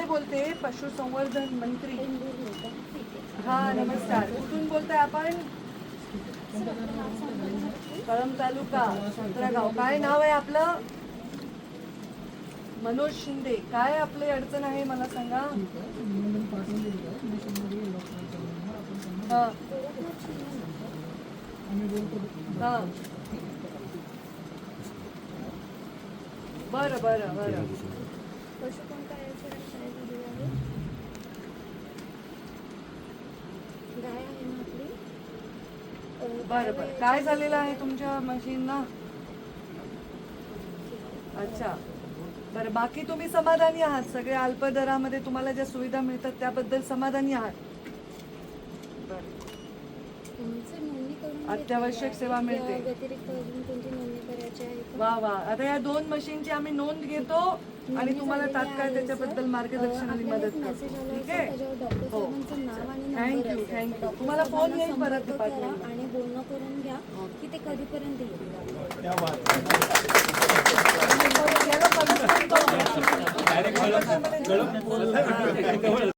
बोलते, पशुसंवर्धन मंत्री. हा नमस्कार. कुठून बोलताय आपण? कळंब तालुका, संत्रागाव. काय नाव आहे आपलं? मनोज शिंदे. काय आपली अडचण आहे मला सांगा. हा हा बरं बरं बरं. बरं बरं. काय झालेलं आहे तुमच्या मशीनला? अच्छा बरं. बाकी तुम्ही समाधानी आहात? सगळे अल्प दरामध्ये तुम्हाला ज्या सुविधा मिळतात त्याबद्दल समाधानी आहात? बरं. अत्यावश्यक सेवा मिळते. वा वा. आता या 2 मशीनची आम्ही नोंद घेतो आणि तुम्हाला तात्काळ त्याच्याबद्दल मार्गदर्शन आणि मदत करतो. ठीक आहे. हो थँक्यू थँक्यू. तुम्हाला फोन येईल परत डिपार्टमेंट आणि बोलणं करून घ्या की ते कधीपर्यंत येईल.